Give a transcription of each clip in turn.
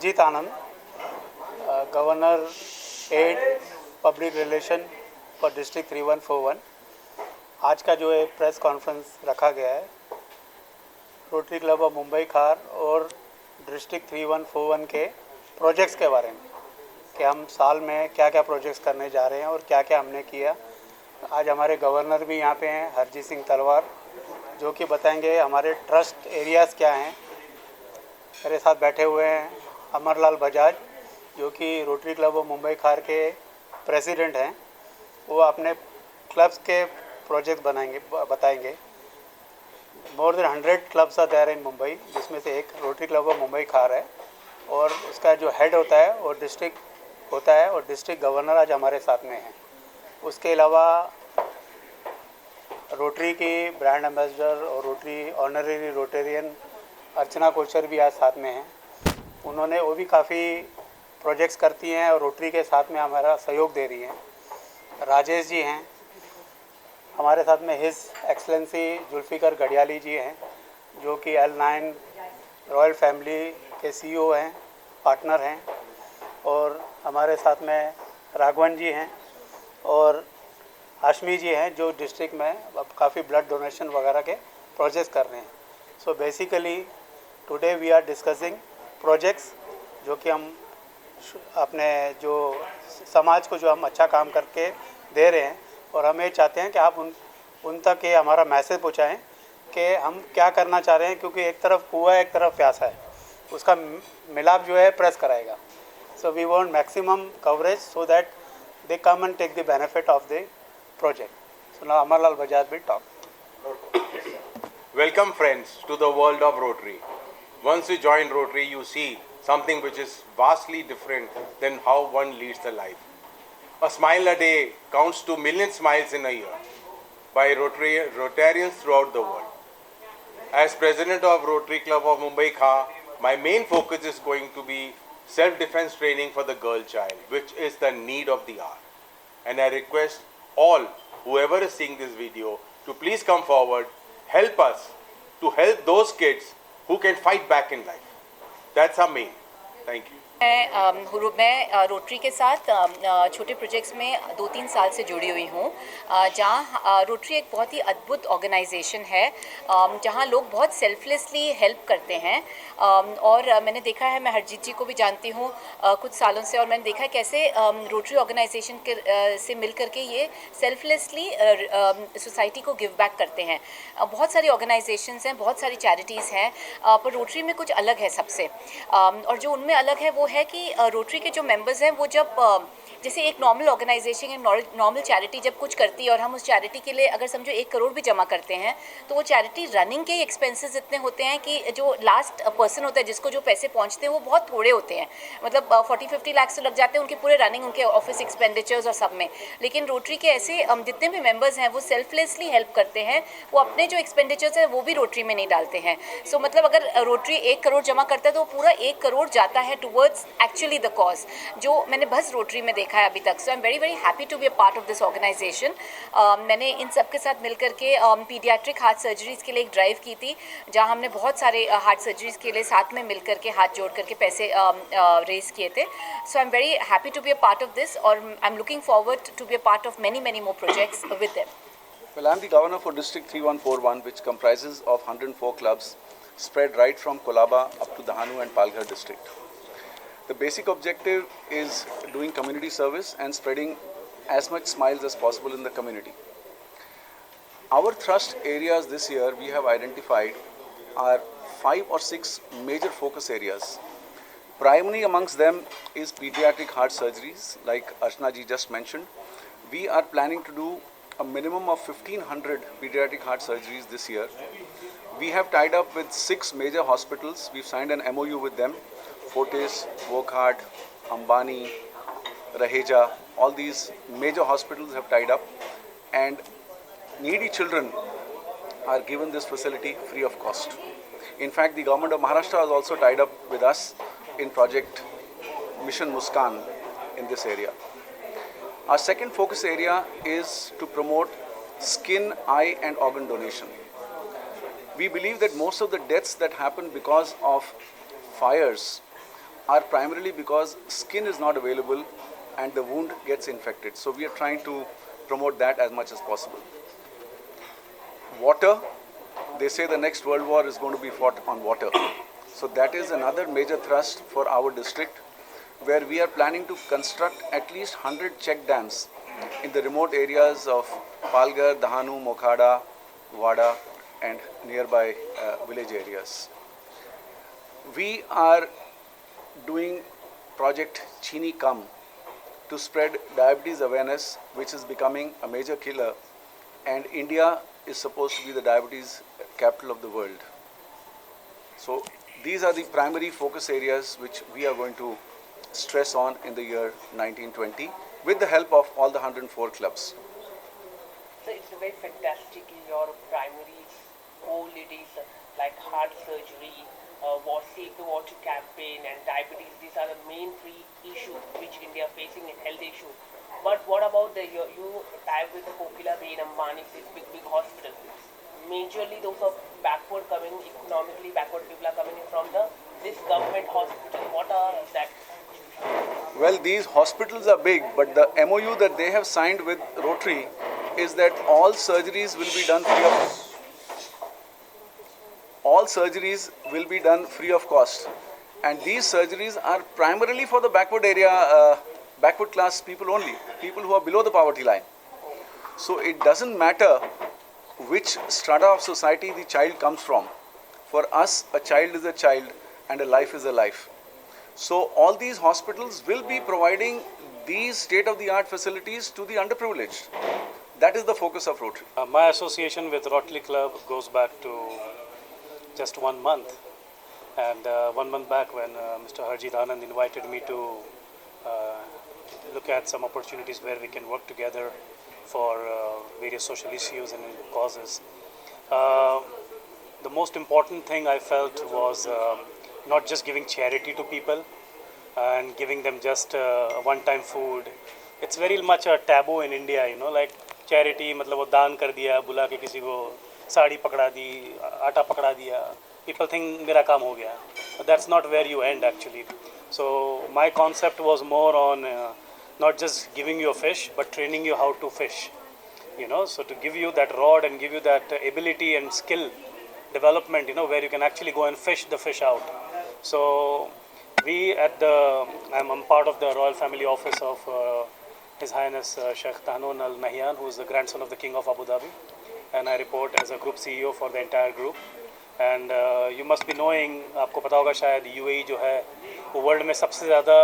Arijit Anand, governor aide public relation for district 3141। आज का जो है प्रेस कॉन्फ्रेंस रखा गया है रोटरी क्लब ऑफ मुंबई खार और डिस्ट्रिक्ट 3141 के प्रोजेक्ट्स के बारे में कि हम साल में क्या क्या प्रोजेक्ट्स करने जा रहे हैं और क्या क्या हमने किया। आज हमारे गवर्नर भी यहाँ पे हैं, हरजीत सिंह तलवार, जो कि बताएंगे हमारे ट्रस्ट एरियाज़ क्या हैं। मेरे साथ बैठे हुए हैं अमरलाल बजाज, जो कि रोटरी क्लब ऑफ मुंबई खार के प्रेसिडेंट हैं। वो अपने क्लब्स के प्रोजेक्ट बताएंगे। More than 100 clubs are there in Mumbai, जिसमें से एक रोटरी क्लब ऑफ मुंबई खार है और उसका जो हेड होता है वो डिस्ट्रिक्ट होता है और डिस्ट्रिक्ट गवर्नर आज हमारे साथ में हैं। उसके अलावा रोटरी की ब्रांड एम्बेसडर और रोटरी ऑनरेरी रोटेरियन अर्चना कोचर भी आज साथ में हैं। वो भी काफ़ी प्रोजेक्ट्स करती हैं और रोटरी के साथ में हमारा सहयोग दे रही हैं। राजेश जी हैं हमारे साथ में, हिज एक्सलेंसी जुल्फ़िकर गढ़ियाली जी हैं, जो कि L9 रॉयल फैमिली के CEO हैं, पार्टनर हैं। और हमारे साथ में राघवन जी हैं और हाशमी जी हैं, जो डिस्ट्रिक्ट में अब काफ़ी ब्लड डोनेशन वगैरह के प्रोजेक्ट्स कर रहे हैं। So basically today we are discussing projects जो कि हम अपने जो समाज को जो हम अच्छा काम करके दे रहे हैं, और हम ये चाहते हैं कि आप उन तक ये हमारा मैसेज पहुँचाएँ कि हम क्या करना चाह रहे हैं, क्योंकि एक तरफ कुआं है एक तरफ प्यासा है, उसका मिलाप जो है प्रेस कराएगा। So we want maximum coverage so that they come and take the benefit of the project. So now Amarlal Bajaj will talk. Welcome friends to the world of Rotary. Once you join Rotary, you see something which is vastly different than how one leads the life. A smile a day counts to million smiles in a year by Rotarians throughout the world. As president of Rotary Club of Mumbai Khar, my main focus is going to be self-defense training for the girl child, which is the need of the hour. And I request all, whoever is seeing this video, to please come forward, help us to help those kids who can fight back in life. That's our main. Thank you. मैं rotary के साथ छोटे projects में 2-3 साल से जुड़ी हुई हूँ, जहाँ रोटरी एक बहुत ही अद्भुत ऑर्गेनाइजेशन है, जहाँ लोग बहुत सेल्फलेसली हेल्प करते हैं। और मैंने देखा है, मैं हरजीत जी को भी जानती हूँ कुछ सालों से, और मैंने देखा है कैसे रोटरी ऑर्गेनाइजेशन के से मिल करके ये सेल्फलेसली सोसाइटी को गिव बैक करते हैं। बहुत सारी ऑर्गेनाइजेशंस हैं, बहुत सारी चैरिटीज़ हैं, पर रोटरी में कुछ अलग है सबसे। और जो उनमें अलग है वो है कि रोटरी के जो मेंबर्स हैं, वो जब जैसे एक नॉर्मल ऑर्गेनाइजेशन या नॉर्मल चैरिटी जब कुछ करती है और हम उस चैरिटी के लिए अगर समझो 1 करोड़ भी जमा करते हैं, तो वो चैरिटी रनिंग के एक्सपेंसेस इतने होते हैं कि जो लास्ट पर्सन होता है जिसको जो पैसे पहुंचते हैं वो बहुत थोड़े होते हैं। मतलब 40-50 लाख से लग जाते हैं उनके पूरे रनिंग, उनके ऑफिस एक्सपेंडिचर्स और सब में। लेकिन रोटरी के ऐसे जितने भी मेंबर्स हैं वो सेल्फलेसली हेल्प करते हैं, वो अपने जो एक्सपेंडिचर्स हैं वो भी रोटरी में नहीं डालते हैं। सो मतलब अगर रोटरी 1 करोड़ जमा करता है तो पूरा 1 करोड़ जाता है टुवर्ड्स एक्चुअली द कॉज, जो मैंने बस रोटरी में देखा है अभी तक। So I am very very happy to be a part of this organization. मैंने इन सब के साथ मिलकर के पीडियाट्रिक हार्ट सर्जरीज़ के लिए एक ड्राइव की थी, जहां हमने बहुत सारे हार्ट सर्जरीज़ के लिए साथ में मिलकर के हाथ जोड़ करके पैसे रेज किए थे। So I am very happy to be a part of this, और I am looking forward to be a part of many more projects with them. Well, I'm the governor for District 3141, which comprises of 104 clubs spread right from Kolaba up to Dahanu and Palghar district. The basic objective is doing community service and spreading as much smiles as possible in the community. Our thrust areas this year we have identified are 5 or 6 major focus areas. Primary amongst them is pediatric heart surgeries, like Archana ji just mentioned. We are planning to do a minimum of 1500 pediatric heart surgeries this year. We have tied up with 6 major hospitals. We've signed an MOU with them. Fortis, Wokhart, Ambani, Raheja, all these major hospitals have tied up, and needy children are given this facility free of cost. In fact, the government of Maharashtra has also tied up with us in project Mission Muskan in this area. Our second focus area is to promote skin, eye and organ donation. We believe that most of the deaths that happen because of fires are primarily because skin is not available and the wound gets infected. So we are trying to promote that as much as possible. Water, they say the next world war is going to be fought on water. So that is another major thrust for our district, where we are planning to construct at least 100 check dams in the remote areas of Palghar, Dahanu, Mokhada, Wada and nearby village areas. We are doing project Chini Kam to spread diabetes awareness, which is becoming a major killer, and India is supposed to be the diabetes capital of the world. So these are the primary focus areas which we are going to stress on in the year 1920 with the help of all the 104 clubs. So it's very fantastic in your primary goal. It is like heart surgery, Save the Water campaign and diabetes. These are the main three issues which India is facing in health issue. But what about you tie with the Kokila Bain Ambani, these big hospitals? Majorly those are backward coming, economically backward people are coming in from this government hospital. What are that? Well, these hospitals are big, but the MOU that they have signed with Rotary is that all surgeries will be done free of cost. And these surgeries are primarily for the backward area, backward class people only, people who are below the poverty line. So it doesn't matter which strata of society the child comes from. For us, a child is a child and a life is a life. So all these hospitals will be providing these state-of-the-art facilities to the underprivileged. That is the focus of Rotary. My association with Rotary Club goes back to just 1 month. And 1 month back when Mr. Harjit Anand invited me to look at some opportunities where we can work together for various social issues and causes. The most important thing I felt was not just giving charity to people and giving them just one-time food. It's very much a taboo in India, like charity, मतलब वो दान कर दिया, बुला के किसी को साड़ी पकड़ा दी, आटा पकड़ा दिया. People think मेरा काम हो गया. But that's not where you end actually. So my concept was more on not just giving you a fish, but training you how to fish. So to give you that rod and give you that ability and skill development, where you can actually go and fish the fish out. So we I'm part of the Royal Family Office of His Highness Sheikh Tahnoon Al Nahyan, who is the grandson of the King of Abu Dhabi, and I report as a group CEO for the entire group. And you must be knowing, आपको पता होगा शायद UAE जो है वो world में सबसे ज़्यादा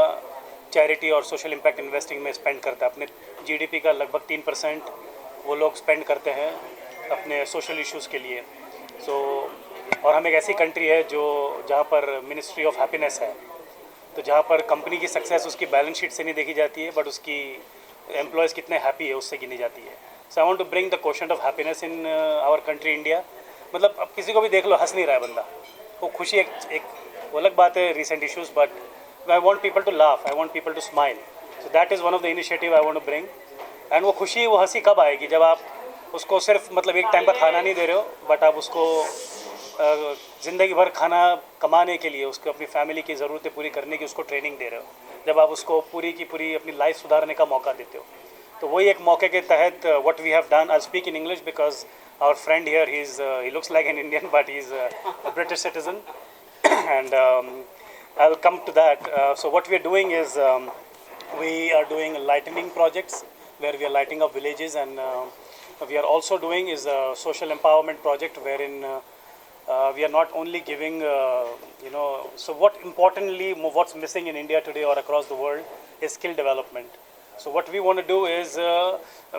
चैरिटी और सोशल इम्पैक्ट इन्वेस्टिंग में स्पेंड करता है. अपने GDP का लगभग 3% वो लोग स्पेंड करते हैं अपने सोशल इश्यूज़ के लिए. और हम एक ऐसी कंट्री है जहाँ पर मिनिस्ट्री ऑफ हैप्पीनेस है, तो जहाँ पर कंपनी की सक्सेस उसकी बैलेंस शीट से नहीं देखी जाती है, बट उसकी एम्प्लॉयज़ कितने हैप्पी है उससे गिनी जाती है. So I want to bring the quotient of happiness in our country India. मतलब अब किसी को भी देख लो हंस नहीं रहा है बंदा, वो खुशी एक वो अलग बात है recent issues, but I want people to laugh, I want people to smile. So that is one of the initiative I want to bring. And वो खुशी वो हंसी कब आएगी, जब आप उसको सिर्फ मतलब एक टाइम का खाना नहीं दे रहे हो, बट आप उसको ज़िंदगी भर खाना कमाने के लिए, उसको अपनी फैमिली की ज़रूरतें पूरी करने की उसको ट्रेनिंग दे रहे हो, जब आप उसको पूरी की पूरी अपनी लाइफ सुधारने का मौका देते हो. तो वही एक मौके के तहत what we have done. I speak in English because our friend here, he looks like an Indian, but he's a British citizen, and I'll come to that. So what we are doing is we are doing lightening projects where we are lighting up villages, and we are also doing is a social empowerment project wherein we are not only giving, so what's missing in India today or across the world is skill development. So what we want to do is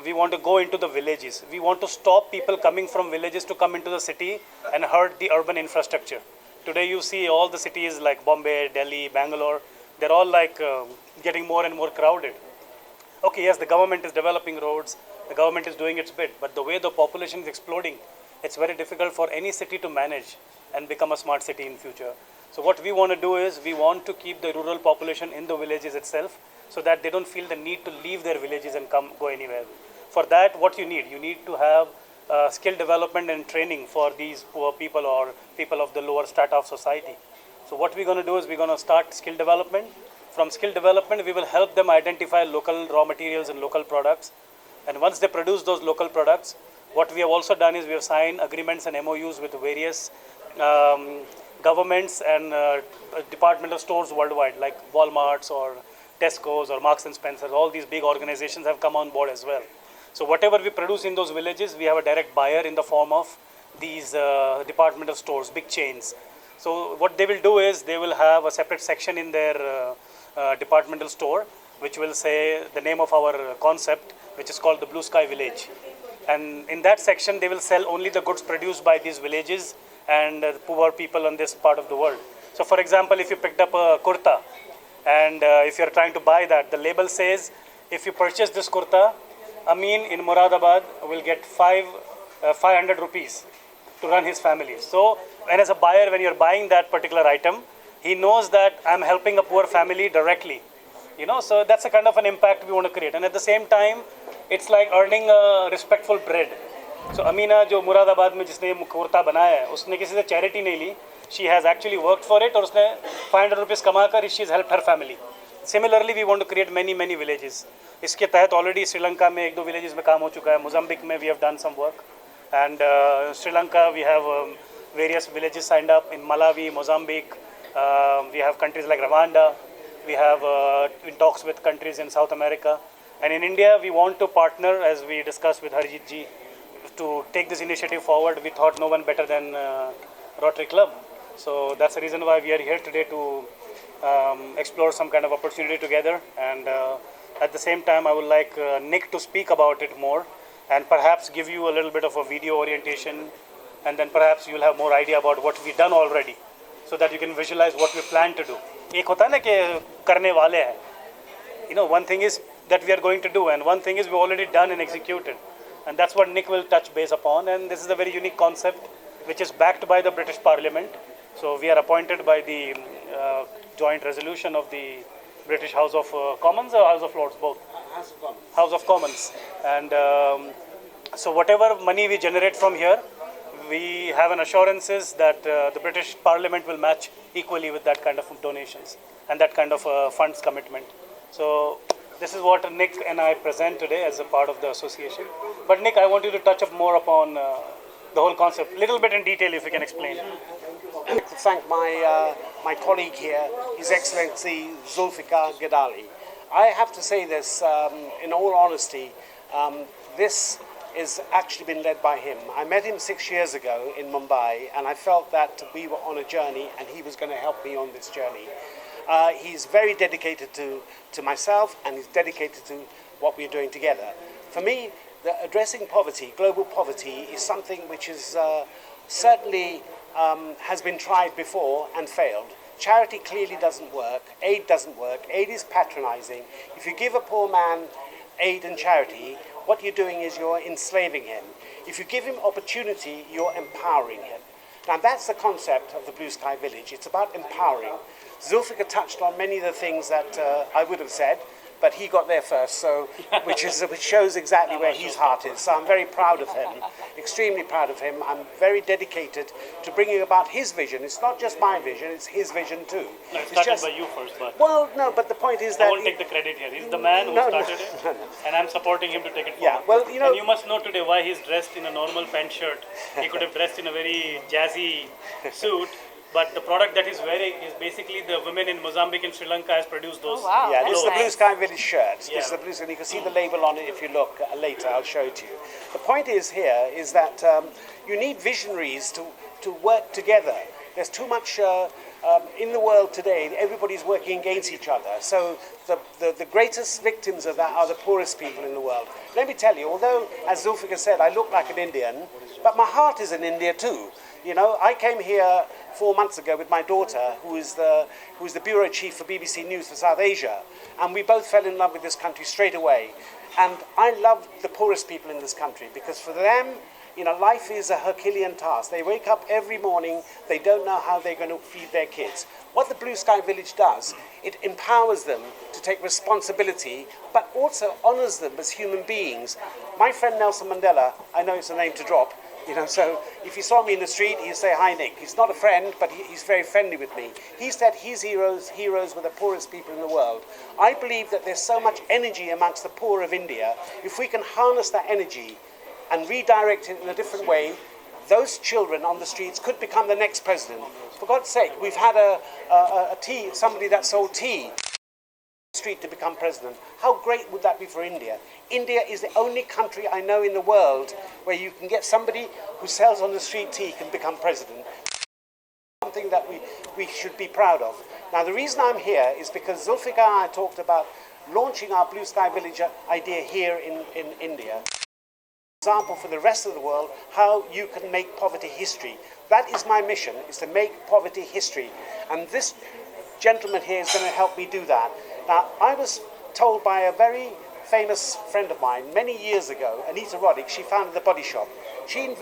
we want to go into the villages. We want to stop people coming from villages to come into the city and hurt the urban infrastructure. Today you see all the cities like Bombay, Delhi, Bangalore, they're all like getting more and more crowded. Okay, yes, the government is developing roads, the government is doing its bit, but the way the population is exploding, it's very difficult for any city to manage and become a smart city in future. So what we want to do is we want to keep the rural population in the villages itself, so that they don't feel the need to leave their villages and go anywhere. For that, what you need to have skill development and training for these poor people or people of the lower strata of society. So what we're going to do is we're going to start skill development. From skill development, we will help them identify local raw materials and local products. And once they produce those local products, what we have also done is we have signed agreements and MOUs with various governments and departmental stores worldwide, like Walmarts or Tesco's or Marks and Spencer's. All these big organizations have come on board as well. So whatever we produce in those villages, we have a direct buyer in the form of these departmental stores, big chains. So what they will do is they will have a separate section in their departmental store, which will say the name of our concept, which is called the Blue Sky Village. And in that section, they will sell only the goods produced by these villages and poor people on this part of the world. So for example, if you picked up a kurta and if you're trying to buy that, the label says, if you purchase this kurta, Amin in Moradabad will get 500 rupees to run his family. So, and as a buyer, when you're buying that particular item, he knows that I'm helping a poor family directly. You know, so that's a kind of an impact we want to create. And at the same time, it's like earning a respectful bread. So Amina, जो मुरादाबाद में जिसने कुर्ता बनाया है, उसने किसी से charity नहीं ली. She has actually worked for it और उसने 500 rupees कमाकर she's helped her family. Similarly, we want to create many villages. इसके तहत already श्रीलंका में 1-2 villages में काम हो चुका है. Mozambique में we have done some work. And Sri Lanka, we have various villages signed up. In Malawi, Mozambique, we have countries like Rwanda. We have in talks with countries in South America. And in India, we want to partner, as we discussed with Harjit ji, to take this initiative forward. We thought no one better than Rotary Club. So that's the reason why we are here today to explore some kind of opportunity together. And at the same time, I would like Nick to speak about it more and perhaps give you a little bit of a video orientation, and then perhaps you'll have more idea about what we've done already, so that you can visualize what we plan to do. एक होता है ना कि करने वाले हैं. You know, one thing is that we are going to do, and one thing is we've already done and executed. And that's what Nick will touch base upon. And this is a very unique concept, which is backed by the British Parliament. So we are appointed by the joint resolution of the British House of Commons or House of Lords, both? House of Commons. House of Commons. And so whatever money we generate from here, we have an assurances that the British Parliament will match equally with that kind of donations and that kind of funds commitment. So this is what Nick and I present today as a part of the association. But Nick, I want you to touch up more upon the whole concept, little bit in detail if you can explain. I'd like to thank my colleague here, His Excellency Zulfikar Gedali. I have to say this in all honesty, this has actually been led by him. I met him 6 years ago in Mumbai, and I felt that we were on a journey and he was going to help me on this journey. He's very dedicated to myself, and he's dedicated to what we're doing together. For me, addressing poverty, global poverty, is something which is certainly has been tried before and failed. Charity clearly doesn't work. Aid doesn't work. Aid is patronizing. If you give a poor man aid and charity, what you're doing is you're enslaving him. If you give him opportunity, you're empowering him. Now that's the concept of the Blue Sky Village. It's about empowering. Zulfikar touched on many of the things that I would have said, but he got there first, so which shows exactly where his heart is. So I'm very proud of him, extremely proud of him. I'm very dedicated to bringing about his vision. It's not just my vision; it's his vision too. No, it started by you first, but well, no. But the point is that I won't take the credit here. He's the man who started it, and I'm supporting him to take it forward. Yeah, well, you know, and you must know today why he's dressed in a normal pant shirt. He could have dressed in a very jazzy suit. But the product that he's wearing is basically the women in Mozambique and Sri Lanka has produced those. Oh, wow. yeah, this is the Nice. Blue Sky Village shirt. Yeah. This is the Blue Sky. You can see the label on it if you look later. I'll show it to you. The point is here is that you need visionaries to work together. There's too much in the world today. Everybody's working against each other. So the greatest victims of that are the poorest people in the world. Let me tell you, although, as Zulfikar said, I look like an Indian, but my heart is in India too. You know, I came here 4 months ago with my daughter, who is the bureau chief for BBC News for South Asia, and we both fell in love with this country straight away. And I love the poorest people in this country because for them, you know, life is a Herculean task. They wake up every morning, they don't know how they're going to feed their kids. What the Blue Sky Village does, it empowers them to take responsibility, but also honors them as human beings. My friend Nelson Mandela, I know it's a name to drop, You know, so if he saw me in the street, he'd say, "Hi, Nick." He's not a friend, but he's very friendly with me. He said his heroes were the poorest people in the world. I believe that there's so much energy amongst the poor of India. If we can harness that energy and redirect it in a different way, those children on the streets could become the next president. For God's sake, we've had somebody that sold tea street to become president. How great would that be for India? India is the only country I know in the world where you can get somebody who sells on the street tea can become president. Something that we should be proud of. Now the reason I'm here is because Zulfikar and I talked about launching our Blue Sky Village idea here in India. Example for the rest of the world how you can make poverty history. That is my mission, is to make poverty history. And this gentleman here is going to help me do that. Now, I was told by a very famous friend of mine many years ago, Anita Roddick, she founded the Body Shop. She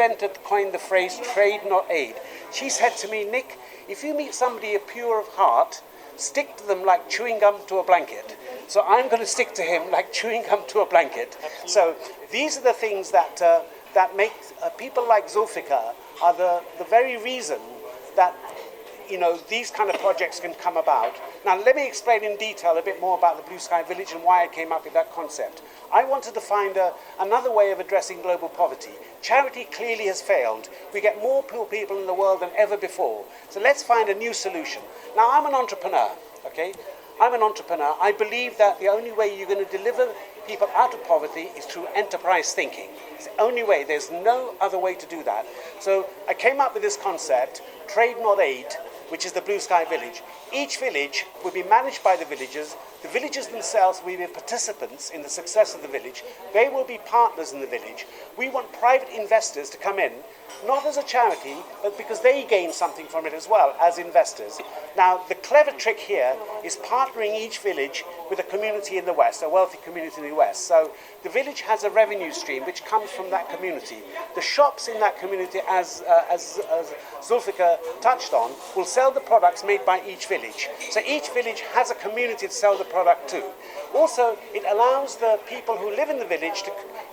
coined the phrase trade not aid. She said to me, "Nick, if you meet somebody pure of heart, stick to them like chewing gum to a blanket." So I'm going to stick to him like chewing gum to a blanket. So these are the things that make people like Zulfikar are the very reason that these kind of projects can come about. Now, let me explain in detail a bit more about the Blue Sky Village and why I came up with that concept. I wanted to find another way of addressing global poverty. Charity clearly has failed. We get more poor people in the world than ever before. So let's find a new solution. Now, I'm an entrepreneur, okay? I'm an entrepreneur. I believe that the only way you're going to deliver people out of poverty is through enterprise thinking. It's the only way. There's no other way to do that. So I came up with this concept, trade not aid, which is the Blue Sky Village. Each village will be managed by the villagers. The villagers themselves will be participants in the success of the village. They will be partners in the village. We want private investors to come in, not as a charity, but because they gain something from it as well as investors. Now, the clever trick here is partnering each village with a community in the West, a wealthy community in the West. So the village has a revenue stream which comes from that community. The shops in that community, as Zulfikar touched on, will sell the products made by each village. So each village has a community to sell the product to. Also, it allows the people who live in the village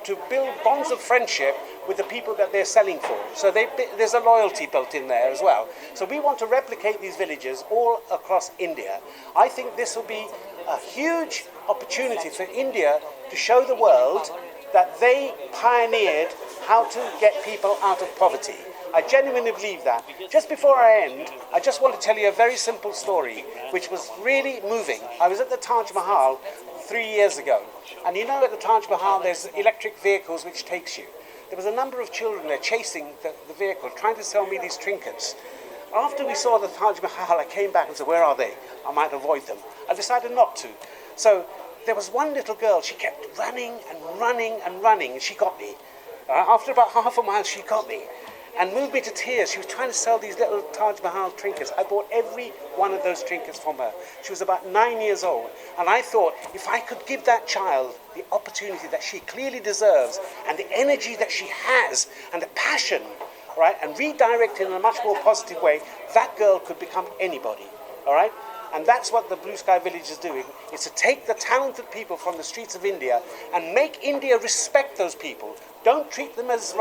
to build bonds of friendship with the people that they're selling for. So there's a loyalty built in there as well. So we want to replicate these villages all across India. I think this will be a huge opportunity for India to show the world that they pioneered how to get people out of poverty. I genuinely believe that. Just before I end, I just want to tell you a very simple story, which was really moving. I was at the Taj Mahal 3 years ago, and at the Taj Mahal there's electric vehicles which takes you. There was a number of children there chasing the vehicle, trying to sell me these trinkets. After we saw the Taj Mahal, I came back and said, "Where are they? I might avoid them." I decided not to. So there was one little girl, she kept running and running and running, and she got me. After about half a mile, she got me and moved me to tears. She was trying to sell these little Taj Mahal trinkets. I bought every one of those trinkets from her. She was about 9 years old. And I thought, if I could give that child the opportunity that she clearly deserves and the energy that she has and the passion, right, and redirect it in a much more positive way, that girl could become anybody, all right? And that's what the Blue Sky Village is doing, is to take the talented people from the streets of India and make India respect those people. Don't treat them as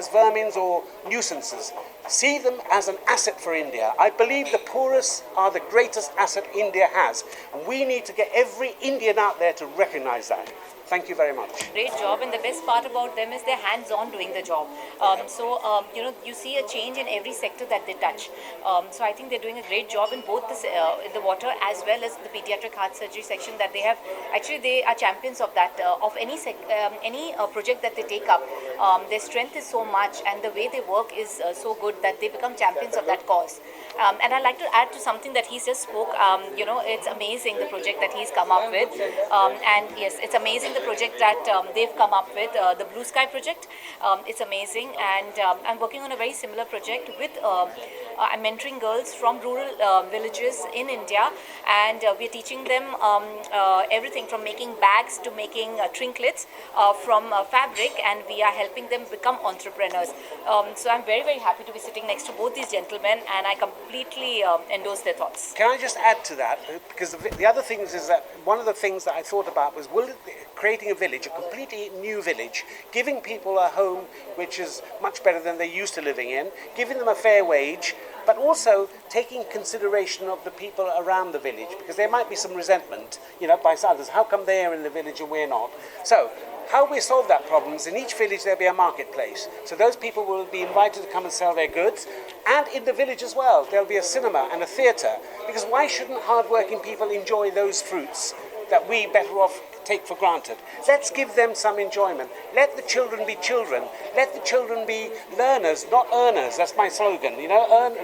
vermins or nuisances. See them as an asset for India. I believe the poorest are the greatest asset India has. And we need to get every Indian out there to recognize that. Thank you very much. Great job, and the best part about them is they're hands-on doing the job. You see a change in every sector that they touch. So I think they're doing a great job in both in the water as well as the pediatric heart surgery section that they have. Actually, they are champions of that. Of any project that they take up, their strength is so much, and the way they work is so good that they become champions of that cause. And I'd like to add to something that he just spoke. It's amazing the project that he's come up with, and yes, it's amazing the project that they've come up with, the Blue Sky project. It's amazing, and I'm working on a very similar project with I'm mentoring girls from rural villages in India, and we're teaching them everything from making bags to making trinkets from fabric, and we are helping them become entrepreneurs. So I'm very, very happy to be sitting next to both these gentlemen, and I completely endorse their thoughts. Can I just add to that? Because the other things is that one of the things that I thought about was, will it creating a village, a completely new village, giving people a home which is much better than they're used to living in, giving them a fair wage, but also taking consideration of the people around the village, because there might be some resentment, by others. How come they're in the village and we're not? So, how we solve that problem is in each village there'll be a marketplace. So those people will be invited to come and sell their goods. And in the village as well, there'll be a cinema and a theatre. Because why shouldn't hard-working people enjoy those fruits that we better off take for granted? Let's give them some enjoyment. Let the children be children. Let the children be learners, not earners. That's my slogan.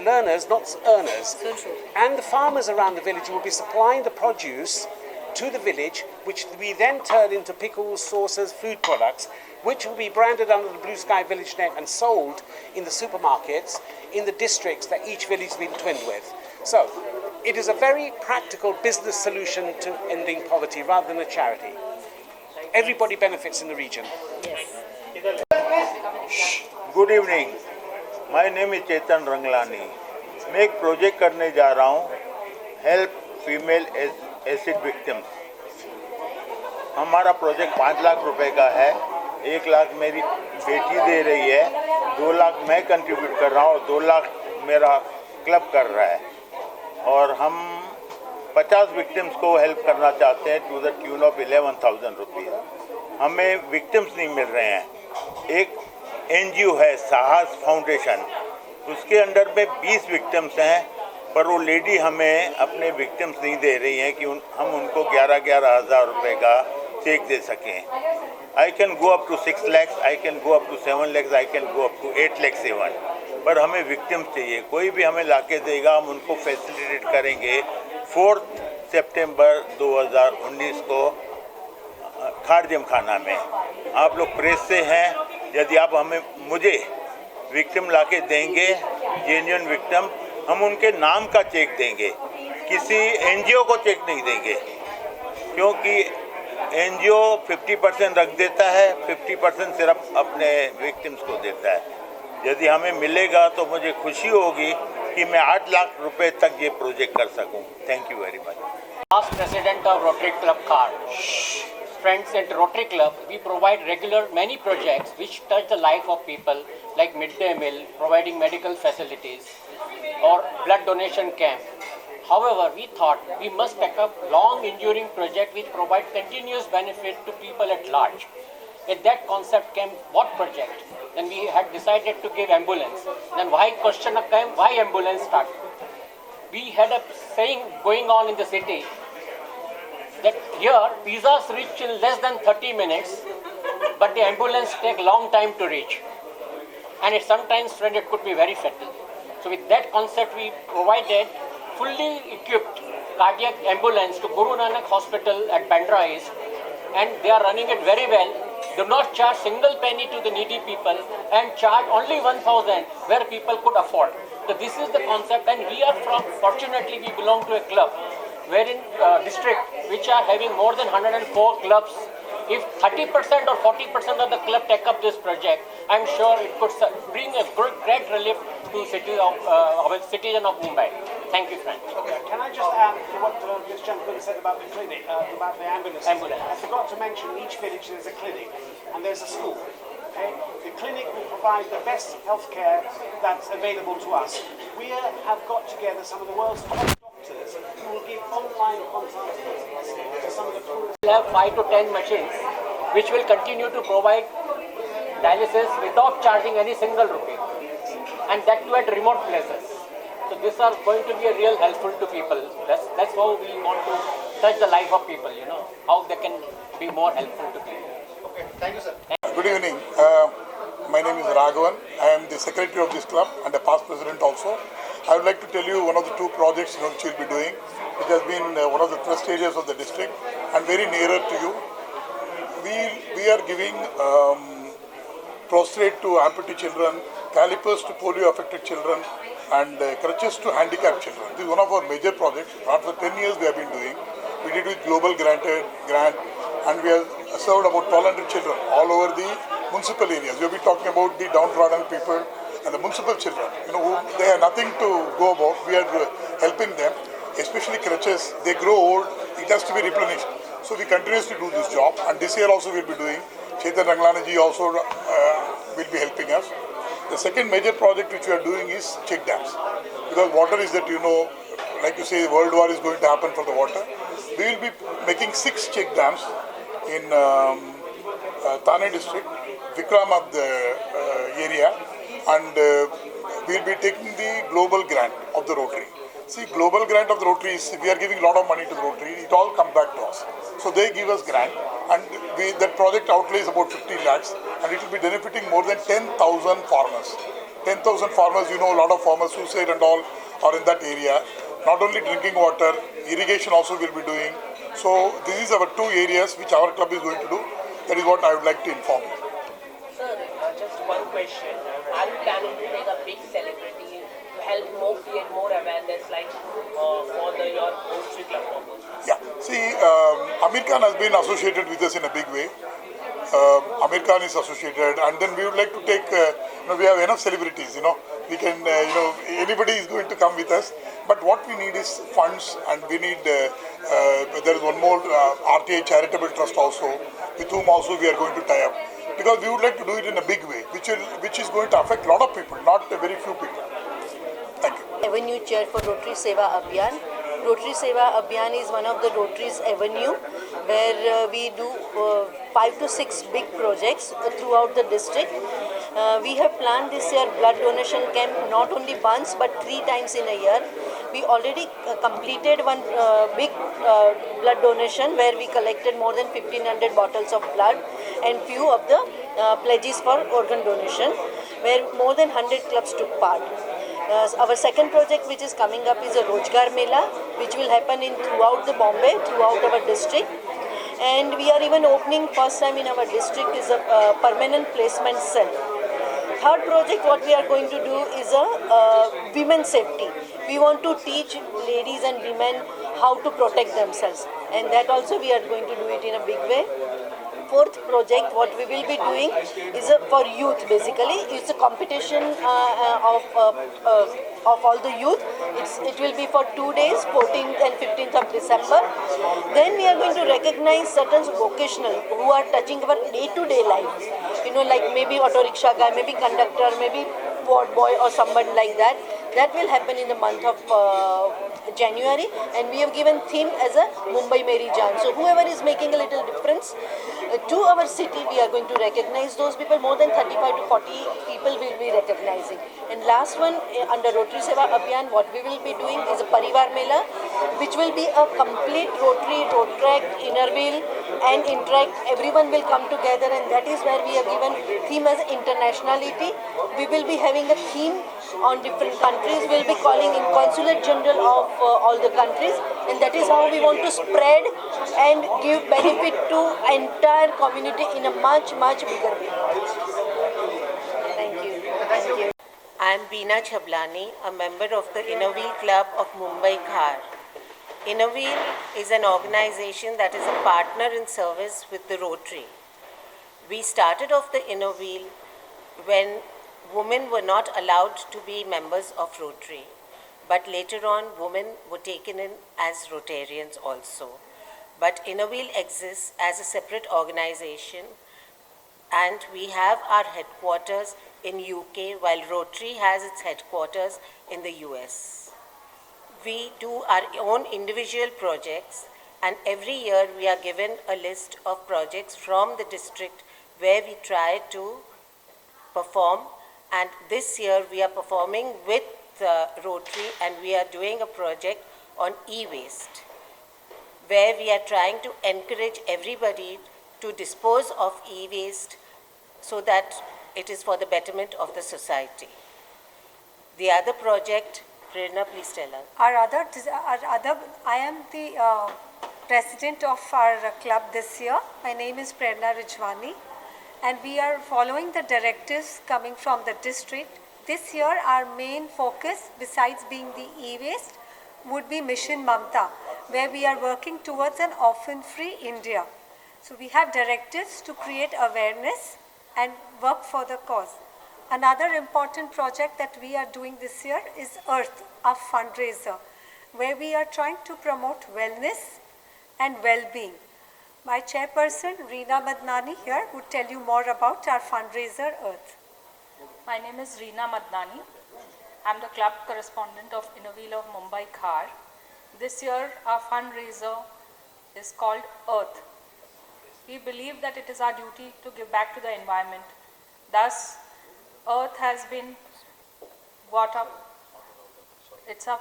Learners, not earners. So true. And the farmers around the village will be supplying the produce to the village, which we then turn into pickles, sauces, food products, which will be branded under the Blue Sky Village name and sold in the supermarkets in the districts that each village has been twinned with. So, it is a very practical business solution to ending poverty rather than a charity. Everybody benefits in the region. Good evening, my name is Chetan Rangalani. मैं एक project करने जा रहा हूँ, help female acid victims. हमारा project 5 lakh रुपए का है. 1 लाख मेरी बेटी दे रही है, 2 लाख मैं कंट्रीब्यूट कर रहा हूँ और 2 लाख मेरा क्लब कर रहा है. और हम 50 विक्टिम्स को हेल्प करना चाहते हैं to the tune of 11,000 rupees. हमें विक्टिम्स नहीं मिल रहे हैं. एक NGO है साहस फाउंडेशन, उसके अंडर में 20 विक्टिम्स हैं, पर वो लेडी हमें अपने विक्टिम्स नहीं दे रही हैं कि हम उनको 11,000 रुपये का चेक दे सकें. I can go up to 6 lakhs, I can go up to 7 lakhs, I can go up to 8 lakhs even. पर हमें विक्टिम्स चाहिए. कोई भी हमें लाके देगा, हम उनको फैसिलिटेट करेंगे. 4 सितंबर 2019 को खारजम खाना में. आप लोग प्रेस से हैं, यदि आप मुझे विक्टिम लाके देंगे, जेन्युइन विक्टिम, हम उनके नाम का चेक देंगे, किसी NGO को चेक नहीं देंगे, क्योंकि NGO 50% रख देता है, 50% सिर्फ अपने विक्टिम्स को देता है. यदि हमें मिलेगा तो मुझे खुशी होगी कि मैं 8 लाख रुपए तक ये प्रोजेक्ट कर सकूं. Thank you very much. Past president of Rotary Club Khar. Friends at Rotary Club, we provide many projects which touch the life of people, like midday meal, providing medical facilities, or blood donation camp. However, we thought we must take up long enduring project which provide continuous benefit to people at large. With that concept came what project? Then we had decided to give ambulance. Then why question came, why ambulance start? We had a saying going on in the city that here pizzas reach in less than 30 minutes, but the ambulance take long time to reach. And it sometimes, friend, it could be very fatal. So with that concept, we provided fully equipped cardiac ambulance to Guru Nanak Hospital at Bandra East, and they are running it very well. Do not charge single penny to the needy people and charge only 1,000 where people could afford. So this is the concept, and we are fortunately we belong to a club wherein district which are having more than 104 clubs. If 30% or 40% of the club take up this project, I'm sure it could bring a great relief to citizen of Mumbai. Thank you, friend. Okay, can I just add to what this gentleman said about the clinic, about the ambulance? I forgot to mention in each village there's a clinic and there's a school. Okay? The clinic will provide the best healthcare that's available to us. We have got together some of the world's top doctors who will give online consultations to some of the poorest. We have 5 to 10 machines which will continue to provide dialysis without charging any single rupee, and that too at remote places. So these are going to be a real helpful to people. That's how we want to touch the life of people, how they can be more helpful to people. Okay, thank you, sir. Good evening. My name is Raghavan. I am the secretary of this club and a past president also. I would like to tell you one of the 2 projects which we will be doing, which has been one of the trust areas of the district and very nearer to you. We are giving prostrate to amputee children, calipers to polio-affected children, and crutches to handicapped children. This is one of our major projects. After 10 years we have been doing. We did with Global Grant, and we have served about 1,200 children all over the municipal areas. We have been talking about the downtrodden people and the municipal children. Who they have nothing to go about. We are helping them, especially crutches. They grow old. It has to be replenished. So we continuously do this job, and this year also we'll be doing. Chetan Ranglanaji also will be helping us. The second major project which we are doing is check dams, because water is that, like you say, world war is going to happen for the water. We will be making 6 check dams in Tanay district, Vikramabad area, and we will be taking the global grant of the Rotary. See, global grant of the Rotary is, we are giving a lot of money to the Rotary, it all comes back to us. So they give us grant, and that project outlay is about 50 lakhs, and it will be benefiting more than 10,000 farmers. 10,000 farmers, a lot of farmers, suicide and all are in that area. Not only drinking water, irrigation also will be doing. So this is our 2 areas which our club is going to do. That is what I would like to inform you. Sir, just one question. Are you planning to make a big celebrity to help create more awareness, like for your Rotary Club members? Yeah. See, Amir Khan has been associated with us in a big way. Amir Khan is associated, and then we would like to take, we have enough celebrities, we can, anybody is going to come with us. But what we need is funds, and we need, there is one more RTI Charitable Trust also, with whom also we are going to tie up. Because we would like to do it in a big way, which is going to affect a lot of people, not a very few people. Thank you. Avenue Chair for Rotary Seva Abhiyan. Rotary Seva Abhiyan is one of the Rotary's avenue where we do 5 to 6 big projects throughout the district. We have planned this year blood donation camp not only once but 3 times in a year. We already completed one big blood donation where we collected more than 1500 bottles of blood and few of the pledges for organ donation where more than 100 clubs took part. Our second project which is coming up is a Rojgar Mela which will happen throughout the Bombay, throughout our district. And we are even opening first time in our district is a permanent placement cell. Third project what we are going to do is a women's safety. We want to teach ladies and women how to protect themselves, and that also we are going to do it in a big way. Fourth project what we will be doing is for youth basically. It's a competition of all the youth. It will be for 2 days, 14th and 15th of December. Then we are going to recognize certain vocational who are touching our day-to-day life. Like maybe auto rickshaw guy, maybe conductor, maybe ward boy or somebody like that. That will happen in the month of January, and we have given theme as a Mumbai Meri Jaan. So whoever is making a little difference to our city, we are going to recognize those people. More than 35 to 40 people will be recognizing. And last one, under Rotary Seva Abhiyan, what we will be doing is a Parivar Mela, which will be a complete Rotary, road track, inner wheel and interact. Everyone will come together, and that is where we have given theme as internationality. We will be having a theme on different countries. We'll be calling in Consulate General of all the countries, and that is how we want to spread and give benefit to entire community in a much, much bigger way. Thank you. Thank you. I am Beena Chablani, a member of the Inner Wheel Club of Mumbai Khar. Inner Wheel is an organization that is a partner in service with the Rotary. We started off the Inner Wheel when women were not allowed to be members of Rotary. But later on, women were taken in as Rotarians also. But Inner Wheel exists as a separate organization, and we have our headquarters in UK, while Rotary has its headquarters in the US. We do our own individual projects, and every year we are given a list of projects from the district where we try to perform. And this year we are performing with Rotary, and we are doing a project on e-waste, where we are trying to encourage everybody to dispose of e-waste so that it is for the betterment of the society. The other project, Prerna, please tell us. I am the president of our club this year. My name is Prerna Rijwani, and we are following the directives coming from the district. This year our main focus, besides being the e-waste, would be Mission Mamta, where we are working towards an orphan-free India. So we have directives to create awareness and work for the cause. Another important project that we are doing this year is Earth, a fundraiser, where we are trying to promote wellness and well-being. My chairperson, Reena Madnani here, would tell you more about our fundraiser, Earth. My name is Reena Madnani. I'm the club correspondent of Innoville of Mumbai Khar. This year, our fundraiser is called Earth. We believe that it is our duty to give back to the environment. Thus, Earth has been brought up. It's a